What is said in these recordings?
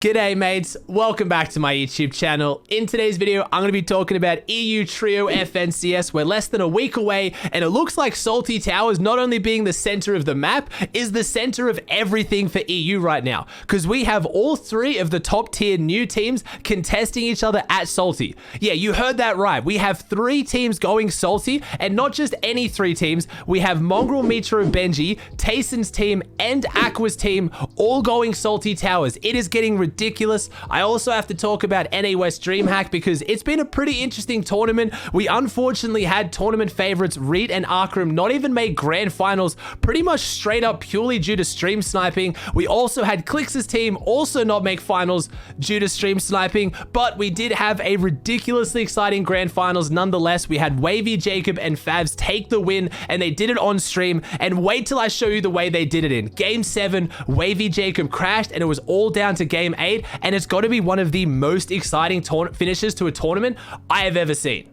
G'day mates, welcome back to my YouTube channel. In today's video, I'm going to be talking about EU Trio FNCS. We're less than a week away, and it looks like Salty Towers, not only being the center of the map, is the center of everything for EU right now. Because we have all three of the top tier new teams contesting each other at Salty. Yeah, you heard that right. We have three teams going Salty, and not just any three teams. We have Mongraal, Metro, Benji, Tayson's team, and Aqua's team all going Salty Towers. It is getting ridiculous. I also have to talk about NA West DreamHack because it's been a pretty interesting tournament. We unfortunately had tournament favorites Reed and Arkham not even make grand finals, pretty much straight up purely due to stream sniping. We also had Clix's team also not make finals due to stream sniping, but we did have a ridiculously exciting grand finals nonetheless. We had Wavy, Jacob, and Favs take the win, and they did it on stream. And wait till I show you the way they did it in Game 7. Wavy, Jacob crashed, and it was all down to Game 8, and it's got to be one of the most exciting finishes to a tournament I have ever seen.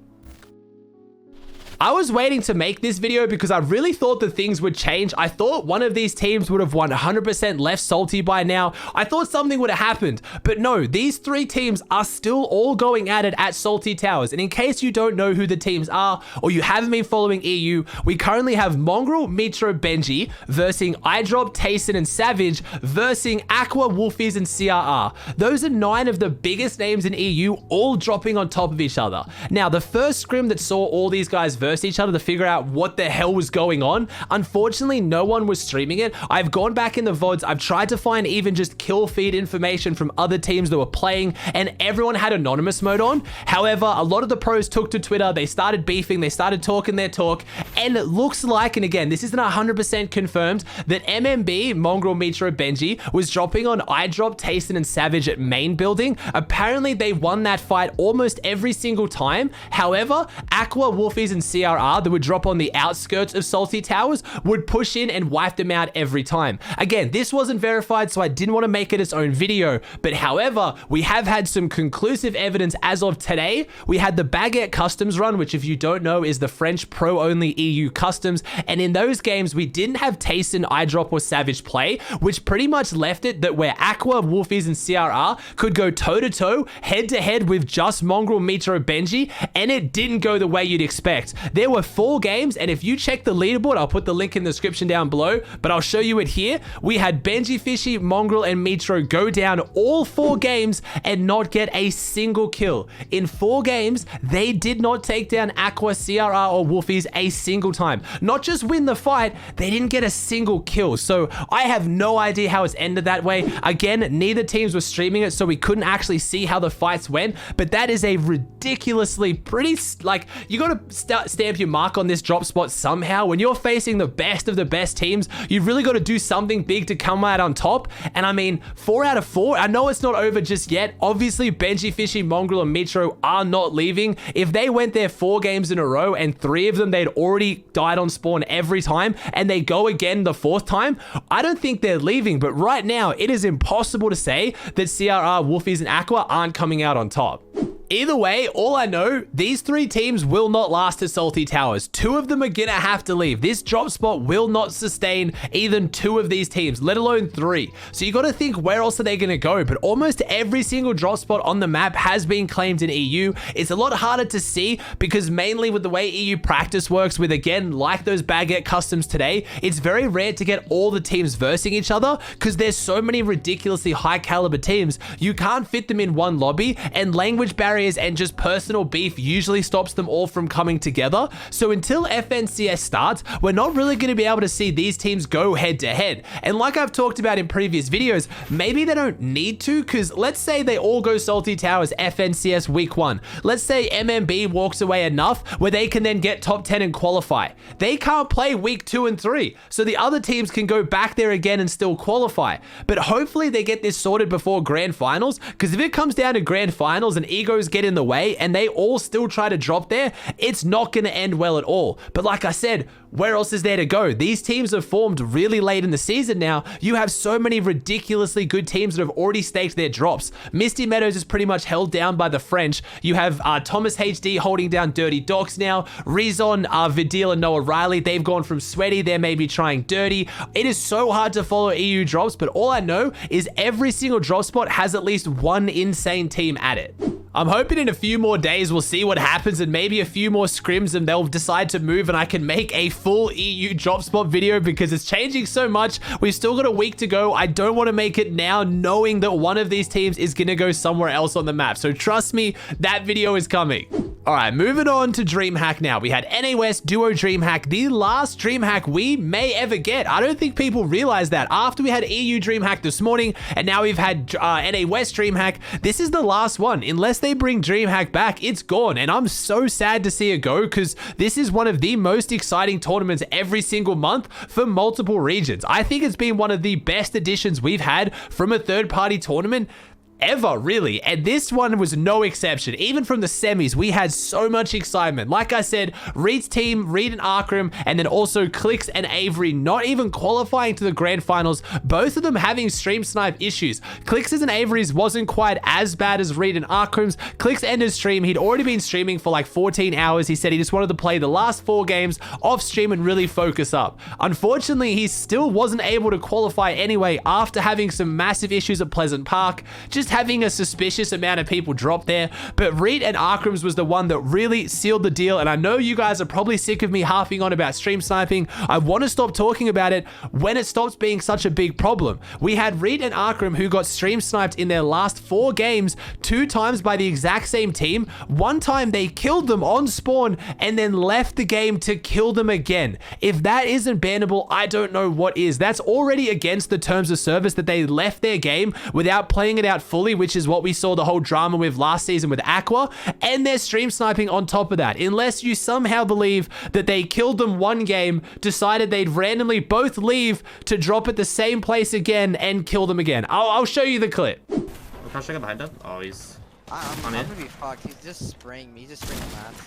I was waiting to make this video because I really thought that things would change. I thought one of these teams would have 100% left Salty by now. I thought something would have happened, but no, these three teams are still all going at it at Salty Towers. And in case you don't know who the teams are, or you haven't been following EU, we currently have Mongraal, Metro, Benji versing iDrop, Tayson, and Savage versing Aqua, Wolfies, and CRR. Those are 9 of the biggest names in EU all dropping on top of each other. Now, the first scrim that saw all these guys verse each other to figure out what the hell was going on, unfortunately no one was streaming it. I've gone back in the VODs, I've tried to find even just kill feed information from other teams that were playing, and everyone had anonymous mode on. However, a lot of the pros took to Twitter, they started beefing, they started talking their talk, and it looks like, and again, this isn't 100% confirmed, that MMB, Mongraal, Metro, Benji, was dropping on iDrop, Tayson, and Savage at main building. Apparently they won that fight almost every single time. However, Aqua, Wolfies, and CRR that would drop on the outskirts of Salty Towers would push in and wipe them out every time. Again, this wasn't verified, so I didn't want to make it its own video, but however, we have had some conclusive evidence as of today. We had the Baguette Customs run, which if you don't know is the French pro-only EU customs, and in those games, we didn't have Tayson, iDrop, or Savage play, which pretty much left it that where Aqua, Wolfies, and CRR could go toe-to-toe, head-to-head with just Mongraal, Metro, Benji, and it didn't go the way you'd expect. There were 4 games, and if you check the leaderboard, I'll put the link in the description down below, but I'll show you it here. We had Benji, Fishy, Mongraal, and Metro go down all 4 games and not get a single kill. In 4 games, they did not take down Aqua, CRR, or Wolfies a single time. Not just win the fight, they didn't get a single kill. So I have no idea how it's ended that way. Again, neither teams were streaming it, so we couldn't actually see how the fights went, but that is a ridiculously pretty, like, you gotta stamp your mark on this drop spot somehow. When you're facing the best of the best teams, you've really got to do something big to come out on top. And I mean, 4 out of 4, I know it's not over just yet. Obviously, Benji, Fishy, Mongraal, and Metro are not leaving. If they went there 4 games in a row and 3 of them they'd already died on spawn every time, and they go again the 4th time, I don't think they're leaving. But right now, it is impossible to say that CRR, Wolfies, and Aqua aren't coming out on top. Either way, all I know, these 3 teams will not last to Salty Towers. 2 of them are gonna have to leave. This drop spot will not sustain even 2 of these teams, let alone 3. So you gotta think, where else are they gonna go? But almost every single drop spot on the map has been claimed in EU. It's a lot harder to see because mainly with the way EU practice works with, again, like those Baguette Customs today, it's very rare to get all the teams versing each other because there's so many ridiculously high caliber teams. You can't fit them in one lobby, and language barriers and just personal beef usually stops them all from coming together. So until FNCS starts, we're not really going to be able to see these teams go head to head. And like I've talked about in previous videos, maybe they don't need to, because let's say they all go Salty Towers FNCS week 1. Let's say MMB walks away enough where they can then get top 10 and qualify. They can't play week 2 and 3, so the other teams can go back there again and still qualify. But hopefully they get this sorted before grand finals, because if it comes down to grand finals and Egos trios get in the way and they all still try to drop there, it's not going to end well at all. But like I said, where else is there to go? These teams have formed really late in the season now. You have so many ridiculously good teams that have already staked their drops. Misty Meadows is pretty much held down by the French. You have Thomas HD holding down Dirty Docs now. Rezon, Vidil, and Noah Riley, they've gone from sweaty. They're maybe trying dirty. It is so hard to follow EU drops, but all I know is every single drop spot has at least one insane team at it. I'm hoping in a few more days we'll see what happens and maybe a few more scrims and they'll decide to move and I can make a full EU drop spot video because it's changing so much. We've still got a week to go. I don't want to make it now knowing that one of these teams is going to go somewhere else on the map. So trust me, that video is coming. All right, moving on to DreamHack now. We had NA West Duo DreamHack, the last DreamHack we may ever get. I don't think people realize that. After we had EU DreamHack this morning, and now we've had NA West DreamHack, this is the last one. Unless they bring DreamHack back, it's gone. And I'm so sad to see it go because this is one of the most exciting tournaments every single month for multiple regions. I think it's been one of the best additions we've had from a third-party tournament ever, really. And this one was no exception. Even from the semis, we had so much excitement. Like I said, Reed's team, Reed and Arkram, and then also Clix and Avery not even qualifying to the grand finals, both of them having stream snipe issues. Clix's and Avery's wasn't quite as bad as Reed and Arkram's. Clix ended stream. He'd already been streaming for like 14 hours. He said he just wanted to play the last 4 games off stream and really focus up. Unfortunately, he still wasn't able to qualify anyway after having some massive issues at Pleasant Park. Just having a suspicious amount of people drop there, but Reed and Arkram's was the one that really sealed the deal. And I know you guys are probably sick of me harping on about stream sniping. I want to stop talking about it when it stops being such a big problem. We had Reed and Arkram who got stream sniped in their last 4 games 2 times by the exact same team. One time they killed them on spawn and then left the game to kill them again. If that isn't bannable, I don't know what is. That's already against the terms of service that they left their game without playing it out fully, which is what we saw the whole drama with last season with Aqua, and they're stream sniping on top of that. Unless you somehow believe that they killed them one game, decided they'd randomly both leave to drop at the same place again and kill them again. I'll show you the clip. We're crushing behind him. Oh, he's I'm gonna be fucked. He's just spraying me. He's just spraying the mats.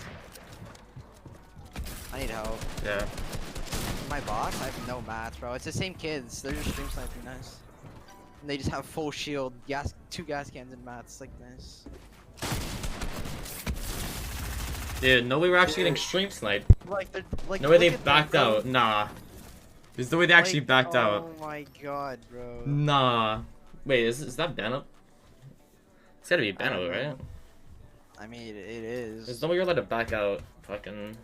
I need help. yeah. My boss? I have no mats, bro. It's the same kids. They're just stream sniping nice. And they just have full shield, 2 gas cans and mats like this. Dude, no way we're actually getting stream sniped. Like they're like. No way they backed out. Nah. There's no way they actually backed out. Oh my god, bro. Nah. Wait, is that Beno? It's gotta be Beno, right? I mean, it is. There's no way you're allowed to back out. Fucking.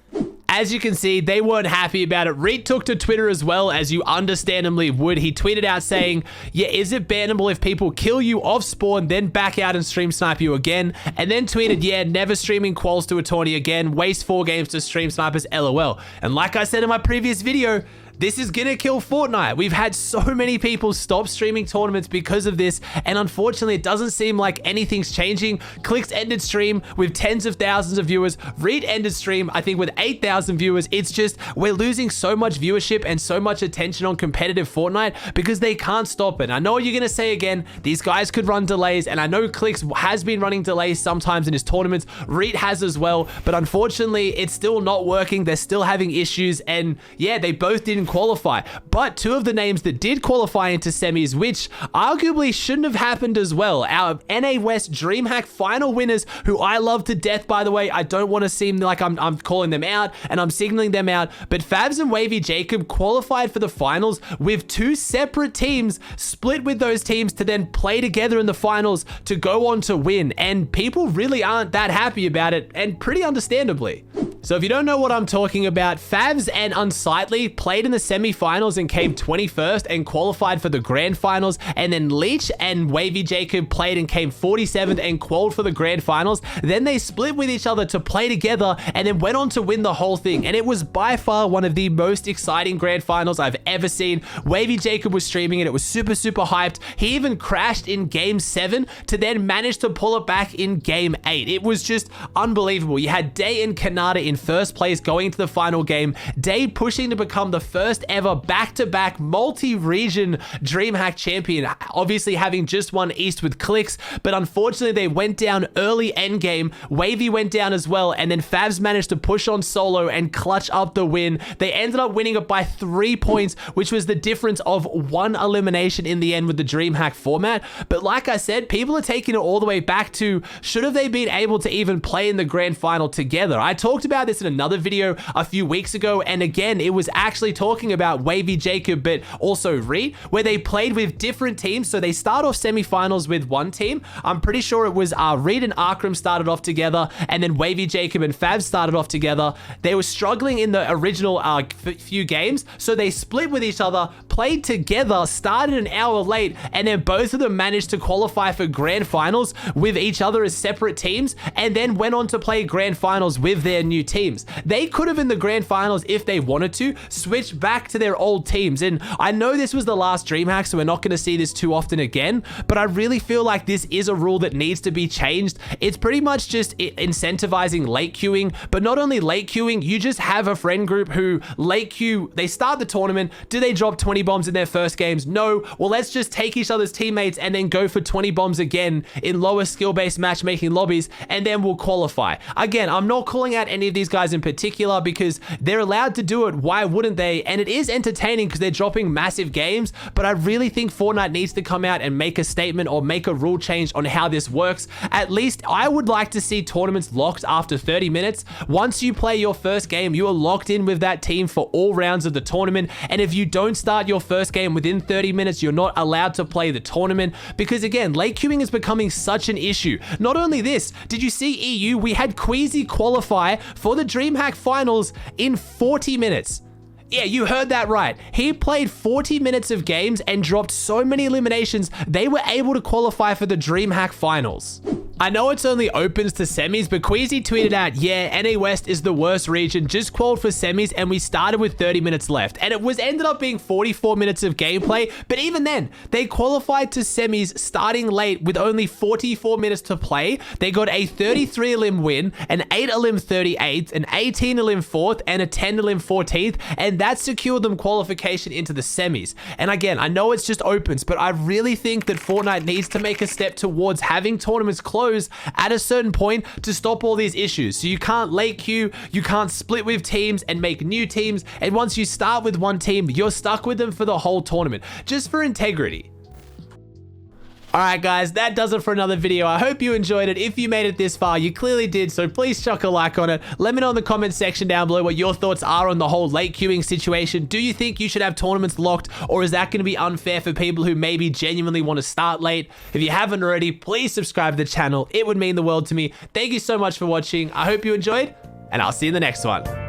As you can see, they weren't happy about it. Reed took to Twitter as well, as you understandably would. He tweeted out saying, yeah, is it bannable if people kill you off spawn, then back out and stream snipe you again? And then tweeted, yeah, never streaming quals to a tourney again. Waste 4 games to stream snipers, LOL. And like I said in my previous video, this is gonna kill Fortnite. We've had so many people stop streaming tournaments because of this, and unfortunately, it doesn't seem like anything's changing. Clix ended stream with tens of thousands of viewers. Reed ended stream, I think, with 8,000 viewers. It's just, we're losing so much viewership and so much attention on competitive Fortnite because they can't stop it. I know what you're gonna say again, these guys could run delays, and I know Clix has been running delays sometimes in his tournaments. Reed has as well, but unfortunately, it's still not working. They're still having issues, and yeah, they both didn't qualify. But 2 of the names that did qualify into semis, which arguably shouldn't have happened as well, our NA West DreamHack final winners, who I love to death, by the way. I don't want to seem like I'm calling them out and I'm signaling them out, but Favs and Wavy Jacob qualified for the finals with 2 separate teams, split with those teams to then play together in the finals to go on to win, and people really aren't that happy about it, and pretty understandably. So if you don't know what I'm talking about, Favs and Unsightly played in the semi-finals and came 21st and qualified for the grand finals, and then Leech and Wavy Jacob played and came 47th and qualified for the grand finals. Then they split with each other to play together and then went on to win the whole thing, and it was by far one of the most exciting grand finals I've ever seen. Wavy Jacob was streaming it. It was super hyped. He even crashed in game 7 to then manage to pull it back in game 8. It was just unbelievable. You had Day and Kanata in in first place going into the final game. Day pushing to become the first ever back-to-back multi-region DreamHack champion, obviously having just won East with Clicks, but unfortunately they went down early endgame. Wavy went down as well, and then Favs managed to push on solo and clutch up the win. They ended up winning it by 3 points, which was the difference of 1 elimination in the end with the DreamHack format. But like I said, people are taking it all the way back to, should have they been able to even play in the grand final together? I talked about this in another video a few weeks ago, and again, it was actually talking about Wavy, Jacob, but also Reet, where they played with different teams. So they start off semifinals with one team. I'm pretty sure it was Reet and Arkram started off together, and then Wavy, Jacob, and Fab started off together. They were struggling in the original few games, so they split with each other, played together, started an hour late, and then both of them managed to qualify for grand finals with each other as separate teams, and then went on to play grand finals with their new teams. They could have in the grand finals, if they wanted to, switch back to their old teams. And I know this was the last DreamHack, so we're not going to see this too often again, but I really feel like this is a rule that needs to be changed. It's pretty much just incentivizing late queuing, but not only late queuing, you just have a friend group who late queue, they start the tournament. Do they drop 20 bombs in their first games? No. Well, let's just take each other's teammates and then go for 20 bombs again in lower skill-based matchmaking lobbies, and then we'll qualify. Again, I'm not calling out any of these guys in particular because they're allowed to do it. Why wouldn't they? And it is entertaining because they're dropping massive games, but I really think Fortnite needs to come out and make a statement or make a rule change on how this works. At least I would like to see tournaments locked after 30 minutes. Once you play your first game, you are locked in with that team for all rounds of the tournament. And if you don't start your first game within 30 minutes, you're not allowed to play the tournament because again, late queuing is becoming such an issue. Not only this, did you see EU? We had Queasy qualify for the DreamHack finals in 40 minutes. Yeah, you heard that right. He played 40 minutes of games and dropped so many eliminations, they were able to qualify for the DreamHack finals. I know it's only opens to semis, but Queasy tweeted out, yeah, NA West is the worst region, just qualified for semis, and we started with 30 minutes left. And it was ended up being 44 minutes of gameplay, but even then, they qualified to semis starting late with only 44 minutes to play. They got a 33 elim win, an 8 elim 38th, an 18 elim 4th, and a 10 elim 14th, and that secured them qualification into the semis. And again, I know it's just opens, but I really think that Fortnite needs to make a step towards having tournaments close at a certain point to stop all these issues. So you can't late queue, you can't split with teams and make new teams, and once you start with one team, you're stuck with them for the whole tournament, just for integrity. Alright guys, that does it for another video. I hope you enjoyed it. If you made it this far, you clearly did, so please chuck a like on it. Let me know in the comment section down below what your thoughts are on the whole late queuing situation. Do you think you should have tournaments locked, or is that going to be unfair for people who maybe genuinely want to start late? If you haven't already, please subscribe to the channel. It would mean the world to me. Thank you so much for watching. I hope you enjoyed, and I'll see you in the next one.